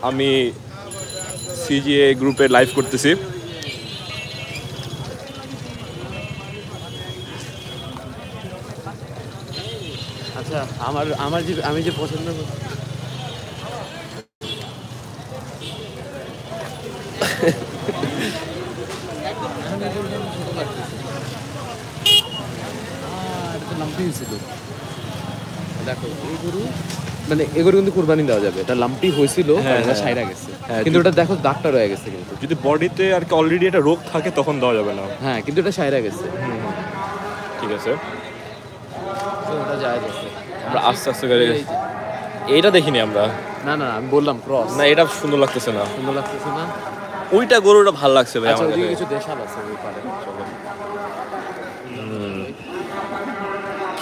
আমি সিজিএ গ্রুপে লাইভ করতেছি। আচ্ছা আমি যে পছন্দ করি দেখো এই গরু মানে এগুলো কিন্তু কুরবানি দেওয়া যাবে, এটা লাম্পি হয়েছিল সাইরা গেছে, কিন্তু এটা দেখো দাগটা রয়ে গেছে, কিন্তু যদি বডিতে আর কি অলরেডি একটা রোগ থাকে তখন দেওয়া যাবে না। হ্যাঁ কিন্তু এটা সাইরা গেছে। ঠিক আছে, ওটা জায়েজ আছে। আমরা আস্তে আস্তে করে এইটা দেখিনি আমরা। না না আমি বললাম ক্রস না, এটা সুন্দর লাগতেছে না। সুন্দর লাগতেছে না? ওইটা গরুটা ভালো লাগছে ভাই আচ্ছা আমার ওইদিকে কাছে। কিছু দেশাল আছে ওই পারে, চলো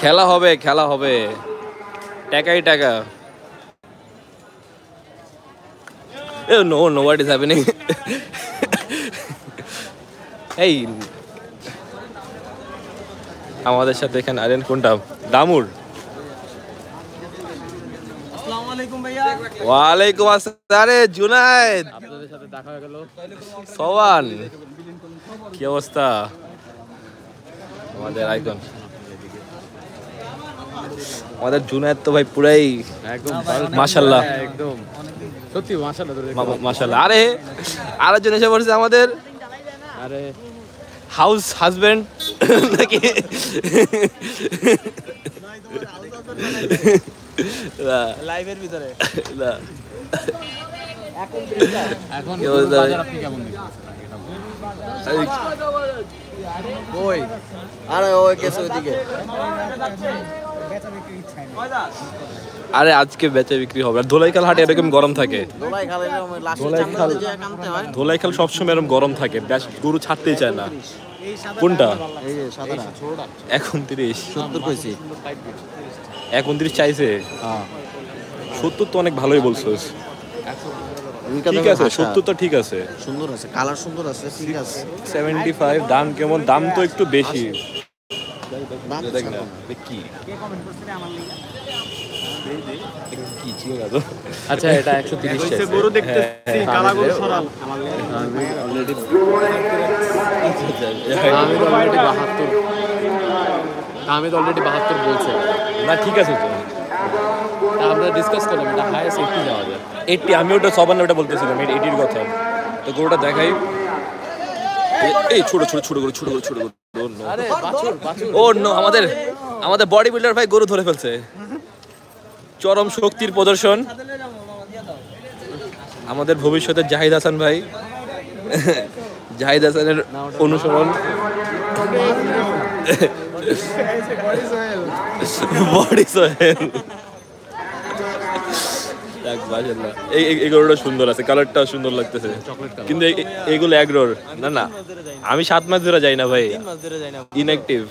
খেলা হবে, খেলা হবে, টাকাই টাকা। No no, what is happening? এই আমাদের সাথে এখানে আরেন কোনটা দামুর। ওয়ালাইকুম আসসালাম। আরে জুনায়েদ, আপনাদের সাথে দেখা হয়ে গেল। সোয়ান, কি অবস্থা? আমাদের আইকন, আমাদের জুনায়েদ তো ভাই পুরাই একদম মাশাআল্লাহ, একদম সত্যি মাশাআল্লাহ মাশাআল্লাহ। আরে আরেকজন এসে পড়ছে আমাদের, আরে হাউস হাজবেন্ড নাকি? লাইভের ভিতরে না, এখন কি অবস্থা? বাজার আপনি কেমন দেখছেন? ওই আরে ওই গেছে ওইদিকে। আরে আজকে বেচা বিক্রি হবে। আর ধোলাইখাল হাটে এরকম গরম থাকে। ধোলাইখাল সবসময় এরকম গরম থাকে, গরু ছাড়তেই চায় না। কোনটা? এই যে সাদাটা 29 70 কইছি। 29 চাইছে। হ্যাঁ 70 তো অনেক ভালোই বলছস। ঠিক আছে, 70 তো ঠিক আছে, সুন্দর আছে, কালার সুন্দর আছে, ঠিক আছে। 75 দাম কেমন? দাম তো একটু বেশি। দাম দেখ না কি কি ছিল না তো। আচ্ছা এটা 130 চাইছে। গরু দেখতেছি কালা গরু সরাল আমার আমি অলরেডি আমি তো অলরেডি 72 বলছে। না ঠিক আছে তো, তা আমরা ডিসকাস করলাম এটা হাইয়েস্ট 80 যাওয়া যায়। 80। আমি ওটা সবার ওটা বলতেছিলাম 80-র কথা। তো গরুটা দেখাই। এই ছোট ছোট ছোট গরু, ছোট গরু, ছোট গরু। আরে বাছুর বাছুর ও নো, আমাদের বডি বিল্ডার ভাই গরু ধরে ফেলছে। চরম শক্তির প্রদর্শন। আমাদের ভবিষ্যতের জাহিদ হাসান ভাই, জাহিদ হাসানের অনুসরণ। বডি সোহেল। এই গরুটা সুন্দর আছে, কালারটা সুন্দর লাগতেছে, কিন্তু এইগুলো এগ্রোর না। না আমি 7 মাস ধরে যাই না ভাই, ইনঅ্যাক্টিভ।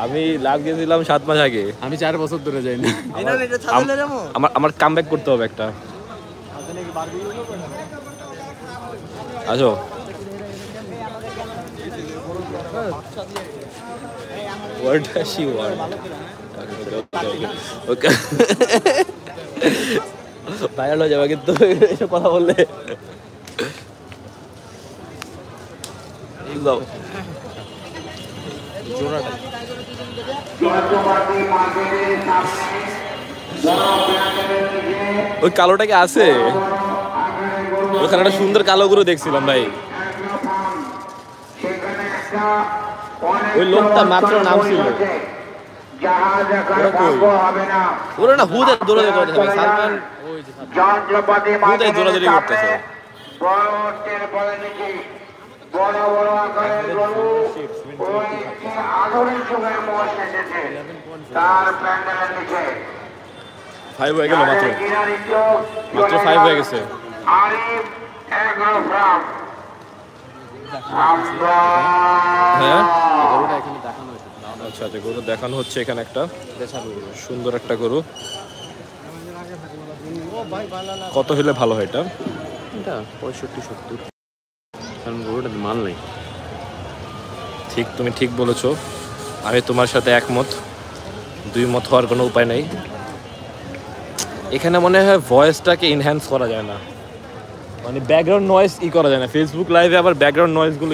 আমি লাভ গেছিলাম 7 মাস আগে। আমি 4 বছর ধরে যাই না। আমার কামব্যাক করতে হবে একটা। আসো what does she want? Okay viral হয়ে যাবে কিন্তু এসব কথা বললে। ওই কালোটাকে আছে ওখানে, একটা সুন্দর কালো গরু দেখছিলাম ভাই। ওই লোকটা মাত্র নাম ছিল ওরা না হুদে দৌড়াদৌড়ি করতেছে ভাই। সালমান হুদে দৌড়াদৌড়ি করতেছে। ফাইভ হয়ে গেল, মাত্র 5 হয়ে গেছে। হ্যাঁ গরুটা এখানে দেখানো হয়েছে। আচ্ছা আচ্ছা, গরু দেখানো হচ্ছে এখানে একটা সুন্দর একটা গরু। কত হলে ভালো হয় এটা? এটা 65-70, কারণ গরুটাতে মাল নেই। ঠিক, তুমি ঠিক বলেছো, আমি তোমার সাথে একমত। দুই মত হওয়ার কোনো উপায় নাই। এখানে মনে হয় ভয়েসটাকে ইনহ্যান্স করা যায় না। মানে ব্যাকগ্রাউন্ড নয়েজ ই করা যায় না, ফেসবুক লাইভে আবার ব্যাকগ্রাউন্ড নয়েজ গুলো